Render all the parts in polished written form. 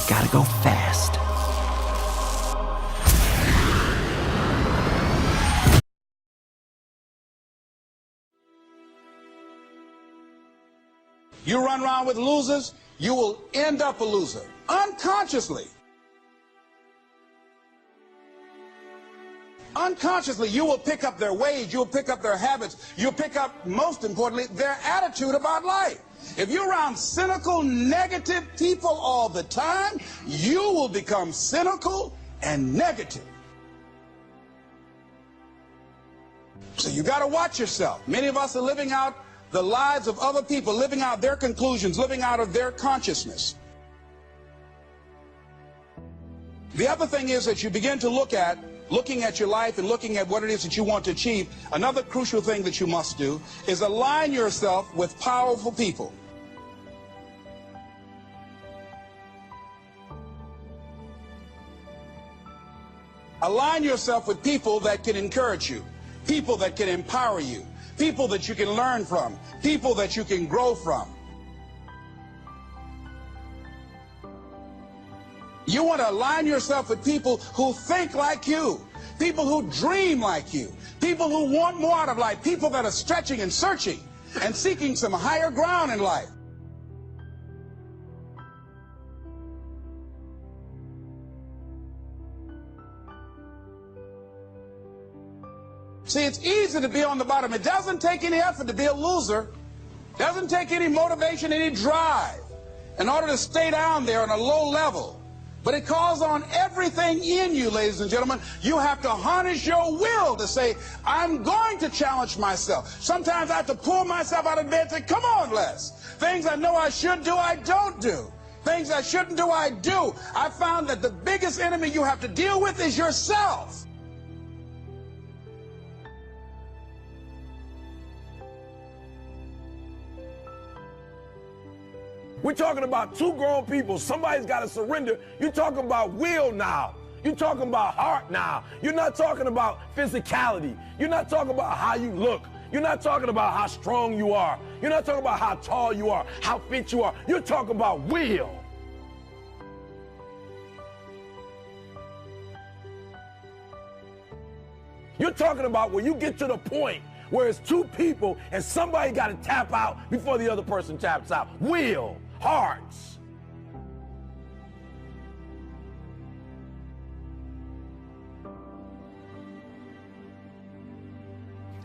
Gotta go fast. You run around with losers, you will end up a loser, unconsciously. Unconsciously, you will pick up their ways, you'll pick up their habits, you'll pick up, most importantly, their attitude about life. If you're around cynical, negative people all the time, you will become cynical and negative. So you got to watch yourself. Many of us are living out the lives of other people, living out their conclusions, living out of their consciousness. The other thing is that you begin to looking at your life and looking at what it is that you want to achieve. Another crucial thing that you must do is align yourself with powerful people. Align yourself with people that can encourage you, people that can empower you, people that you can learn from, people that you can grow from. You want to align yourself with people who think like you, people who dream like you, people who want more out of life, people that are stretching and searching and seeking some higher ground in life. See, it's easy to be on the bottom. It doesn't take any effort to be a loser. It doesn't take any motivation, any drive in order to stay down there on a low level. But it calls on everything in you, ladies and gentlemen. You have to harness your will to say, I'm going to challenge myself. Sometimes I have to pull myself out of bed and say, come on, Les. Things I know I should do, I don't do. Things I shouldn't do, I do. I found that the biggest enemy you have to deal with is yourself. We're talking about two grown people. Somebody's got to surrender. You're talking about will now. You're talking about heart now. You're not talking about physicality. You're not talking about how you look. You're not talking about how strong you are. You're not talking about how tall you are, how fit you are. You're talking about will. You're talking about where you get to the point where it's two people and somebody got to tap out before the other person taps out. Will. Hearts.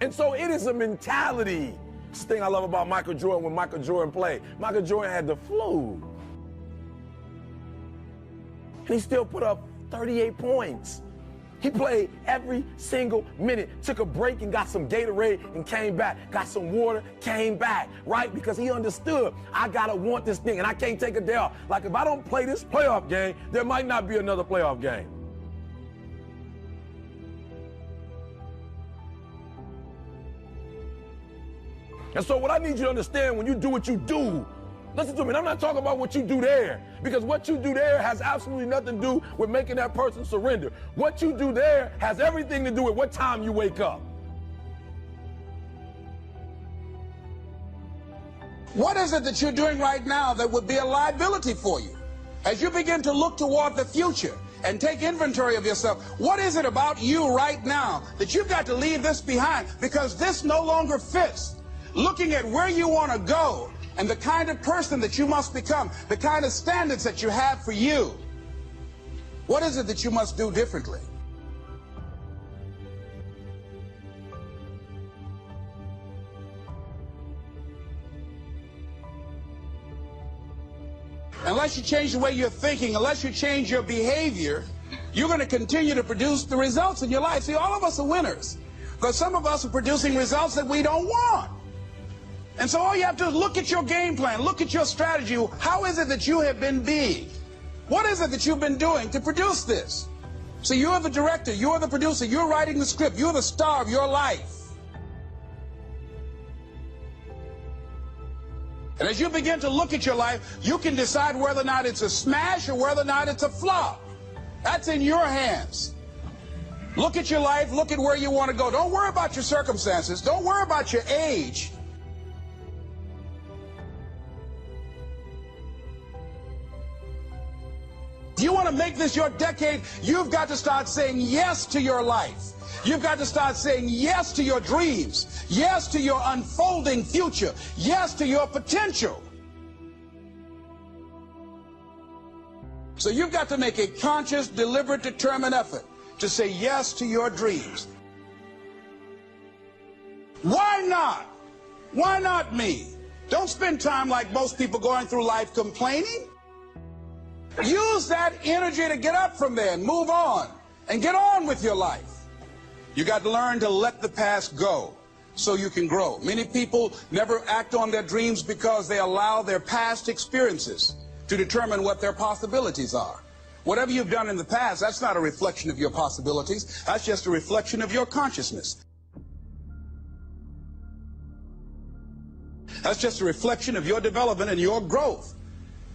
And so it is a mentality. This thing I love about Michael Jordan, when Michael Jordan played. Michael Jordan had the flu. And he still put up 38 points. He played every single minute, took a break and got some Gatorade and came back, got some water, came back, right? Because he understood, I gotta want this thing and I can't take a day off. Like if I don't play this playoff game, there might not be another playoff game. And so what I need you to understand when you do what you do, listen to me, I'm not talking about what you do there, because what you do there has absolutely nothing to do with making that person surrender. What you do there has everything to do with what time you wake up. What is it that you're doing right now that would be a liability for you? As you begin to look toward the future and take inventory of yourself, what is it about you right now that you've got to leave this behind because this no longer fits? Looking at where you want to go and the kind of person that you must become, the kind of standards that you have for you. What is it that you must do differently? Unless you change the way you're thinking, unless you change your behavior, you're going to continue to produce the results in your life. See, all of us are winners, because some of us are producing results that we don't want. And so all you have to do is look at your game plan, look at your strategy. How is it that you have been being? What is it that you've been doing to produce this? So you're the director, you're the producer, you're writing the script, you're the star of your life. And as you begin to look at your life, you can decide whether or not it's a smash or whether or not it's a flop. That's in your hands. Look at your life, look at where you want to go. Don't worry about your circumstances. Don't worry about your age. If you want to make this your decade, you've got to start saying yes to your life. You've got to start saying yes to your dreams, yes to your unfolding future, yes to your potential. So you've got to make a conscious, deliberate, determined effort to say yes to your dreams. Why not? Why not me? Don't spend time like most people going through life complaining. Use that energy to get up from there and move on and get on with your life. You got to learn to let the past go so you can grow. Many people never act on their dreams because they allow their past experiences to determine what their possibilities are. Whatever you've done in the past, that's not a reflection of your possibilities. That's just a reflection of your consciousness. That's just a reflection of your development and your growth.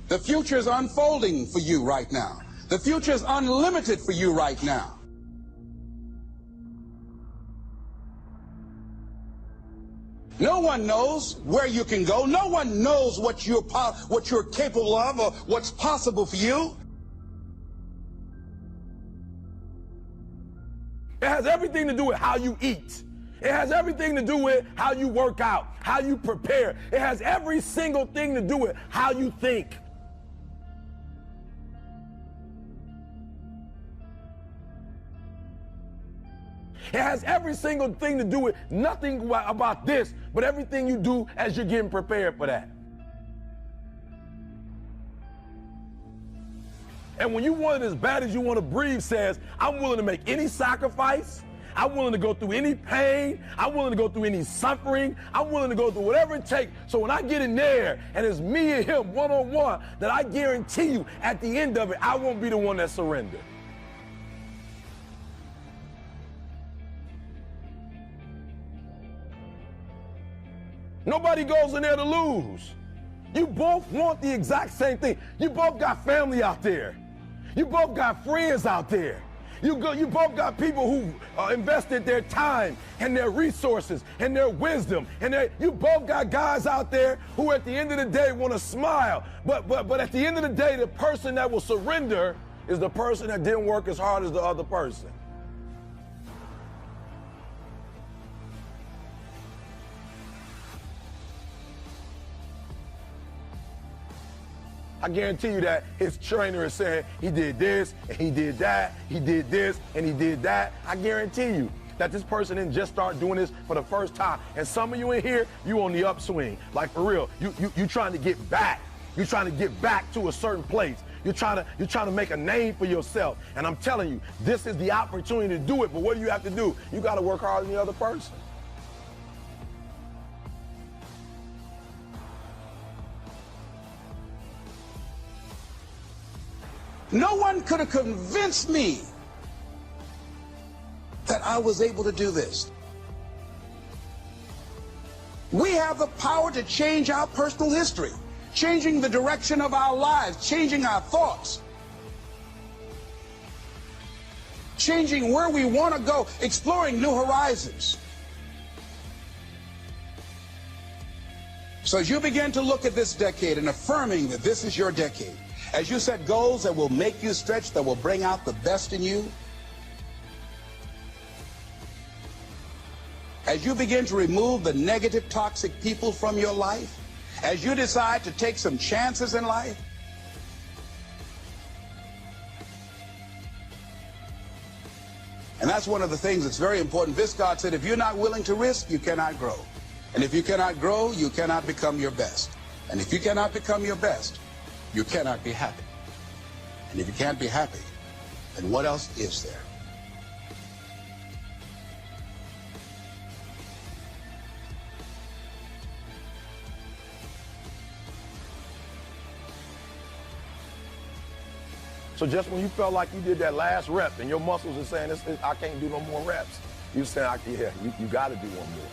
The future is unfolding for you right now. The future is unlimited for you right now. No one knows where you can go. No one knows what you're capable of or what's possible for you. It has everything to do with how you eat. It has everything to do with how you work out, how you prepare. It has every single thing to do with how you think. It has every single thing to do with nothing about this, but everything you do as you're getting prepared for that. And when you want it as bad as you want to breathe says, I'm willing to make any sacrifice. I'm willing to go through any pain. I'm willing to go through any suffering. I'm willing to go through whatever it takes. So when I get in there and it's me and him one-on-one, that I guarantee you at the end of it, I won't be the one that surrendered. Nobody goes in there to lose. You both want the exact same thing. You both got family out there. You both got friends out there. You both got people who invested their time and their resources and their wisdom. And you both got guys out there who at the end of the day want to smile. But at the end of the day, the person that will surrender is the person that didn't work as hard as the other person. I guarantee you that his trainer is saying he did this and he did that, he did this and he did that. I guarantee you that this person didn't just start doing this for the first time. And some of you in here, you on the upswing. Like for real, you trying to get back. You're trying to get back to a certain place. You're trying to make a name for yourself. And I'm telling you, this is the opportunity to do it. But what do you have to do? You got to work harder than the other person. No one could have convinced me that I was able to do this. We have the power to change our personal history, changing the direction of our lives, changing our thoughts, changing where we want to go, exploring new horizons. So as you begin to look at this decade and affirming that this is your decade, as you set goals that will make you stretch, that will bring out the best in you, as you begin to remove the negative, toxic people from your life, as you decide to take some chances in life, and that's one of the things that's very important. Viscott said, if you're not willing to risk, you cannot grow. And if you cannot grow, you cannot become your best. And if you cannot become your best, you cannot be happy. And if you can't be happy, then what else is there? So just when you felt like you did that last rep and your muscles are saying, I can't do no more reps, you say, yeah, you got to do one more.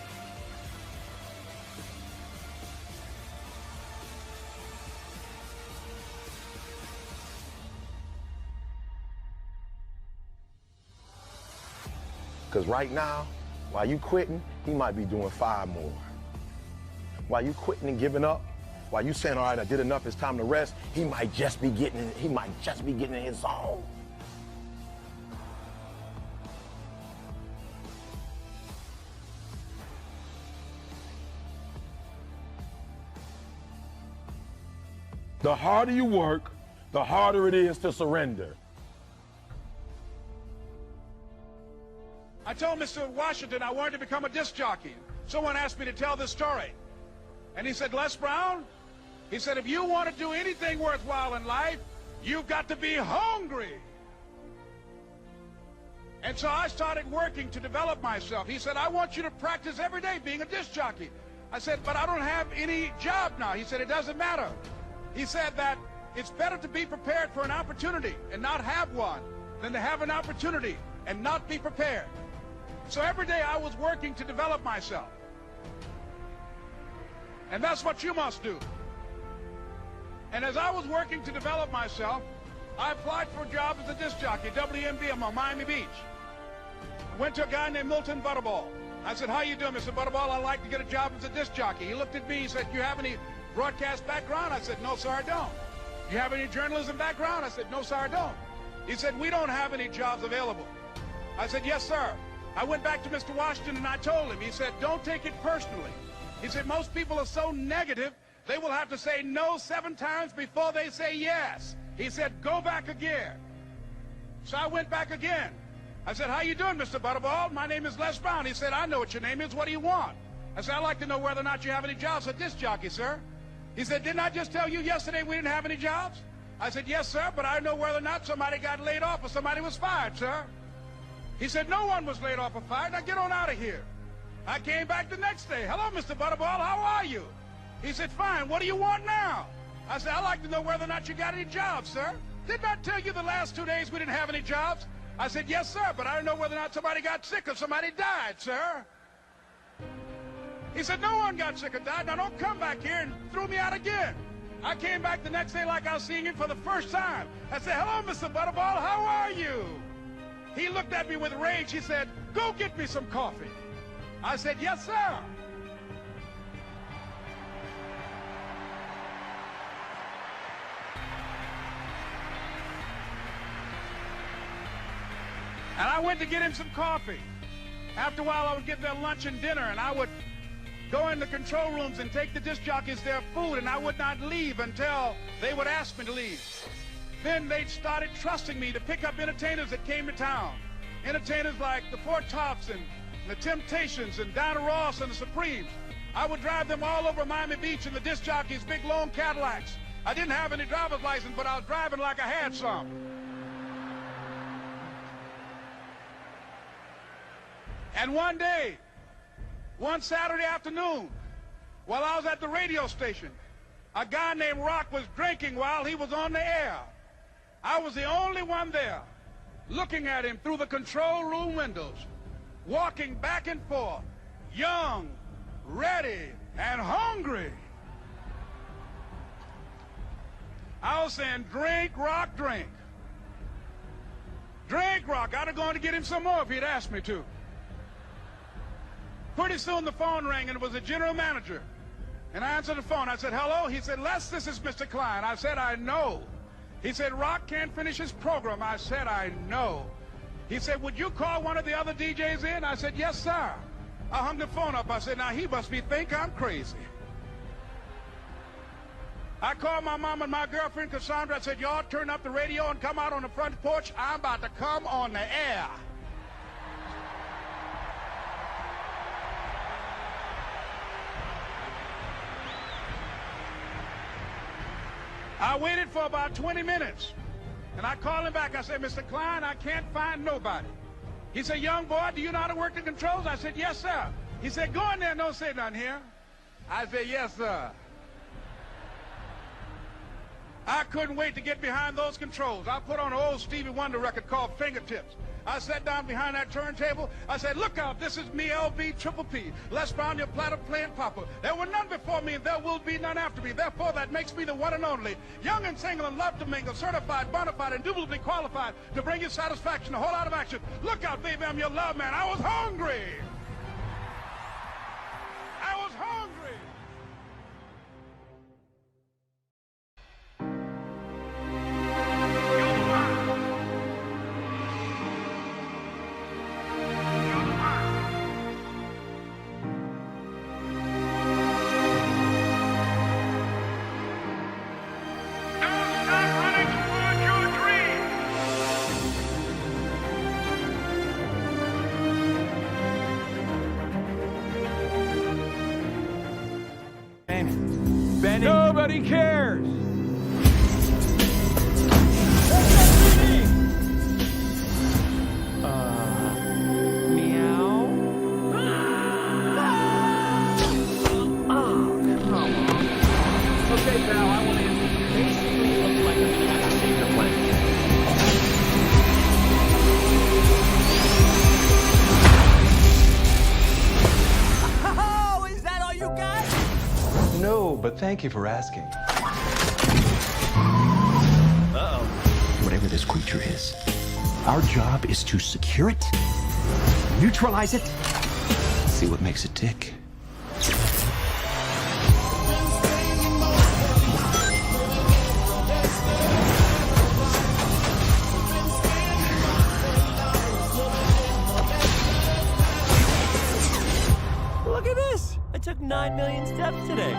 Because right now, while you quitting, he might be doing 5 more. While you quitting and giving up, while you saying, all right, I did enough, it's time to rest, he might just be getting in his zone. The harder you work, the harder it is to surrender. I told Mr. Washington I wanted to become a disc jockey. Someone asked me to tell this story. And he said, Les Brown, he said, if you want to do anything worthwhile in life, you've got to be hungry. And so I started working to develop myself. He said, I want you to practice every day being a disc jockey. I said, but I don't have any job now. He said, it doesn't matter. He said that it's better to be prepared for an opportunity and not have one than to have an opportunity and not be prepared. So every day I was working to develop myself. And that's what you must do. And as I was working to develop myself, I applied for a job as a disc jockey, WMBM on Miami Beach. Went to a guy named Milton Butterball. I said, how you doing, Mr. Butterball? I'd like to get a job as a disc jockey. He looked at me, he said, you have any broadcast background? I said, no, sir, I don't. You have any journalism background? I said, no, sir, I don't. He said, we don't have any jobs available. I said, yes, sir. I went back to Mr. Washington and I told him. He said, don't take it personally. He said, most people are so negative, they will have to say no 7 times before they say yes. He said, go back again. So I went back again. I said, how you doing, Mr. Butterball? My name is Les Brown. He said, I know what your name is. What do you want? I said, I'd like to know whether or not you have any jobs as a disc jockey, sir. He said, didn't I just tell you yesterday we didn't have any jobs? I said, yes, sir, but I know whether or not somebody got laid off or somebody was fired, sir. He said, no one was laid off or fired. Now get on out of here. I came back the next day. Hello, Mr. Butterball, how are you? He said, fine, what do you want now? I said, I'd like to know whether or not you got any jobs, sir. Didn't I tell you the last 2 days we didn't have any jobs? I said, yes, sir, but I don't know whether or not somebody got sick or somebody died, sir. He said, no one got sick or died. Now don't come back here and throw me out again. I came back the next day like I was seeing him for the first time. I said, hello, Mr. Butterball, how are you? He looked at me with rage. He said, go get me some coffee. I said, yes, sir. And I went to get him some coffee. After a while, I would get their lunch and dinner, and I would go in the control rooms and take the disc jockeys their food, and I would not leave until they would ask me to leave. Then they started trusting me to pick up entertainers that came to town. Entertainers like the Four Tops and the Temptations and Diana Ross and the Supremes. I would drive them all over Miami Beach in the disc jockeys' big long Cadillacs. I didn't have any driver's license, but I was driving like I had some. And one day, one Saturday afternoon, while I was at the radio station, a guy named Rock was drinking while he was on the air. I was the only one there, looking at him through the control room windows, walking back and forth, young, ready, and hungry. I was saying, drink, Rock, drink. Drink, Rock. I'd have gone to get him some more if he'd asked me to. Pretty soon the phone rang, and it was the general manager. And I answered the phone. I said, hello? He said, Les, this is Mr. Klein. I said, I know. He said, Rock can't finish his program. I said, I know. He said, would you call one of the other DJs in? I said, yes, sir. I hung the phone up. I said, now he must think I'm crazy. I called my mom and my girlfriend, Cassandra. I said, y'all turn up the radio and come out on the front porch. I'm about to come on the air. I waited for about 20 minutes, and I called him back. I said, Mr. Klein, I can't find nobody. He said, young boy, do you know how to work the controls? I said, yes, sir. He said, go in there and don't say nothing here. I said, yes, sir. I couldn't wait to get behind those controls. I put on an old Stevie Wonder record called Fingertips. I sat down behind that turntable. I said, look out, this is me, LB Triple P. Les Brown, your platter playing papa. There were none before me, and there will be none after me. Therefore, that makes me the one and only. Young and single and love to mingle, certified, bona fide, indubitably qualified to bring you satisfaction, a whole lot of action. Look out, baby, I'm your love man. I was hungry. I was hungry. Nobody cares. Meow. Okay, pal, I want to answer. Basically, it looks like I'm gonna have to save your planet. Oh, is that all you got? No, but thank you for asking. Uh-oh. Whatever this creature is, our job is to secure it, neutralize it, see what makes it tick. Look at this. I took 9 million steps today.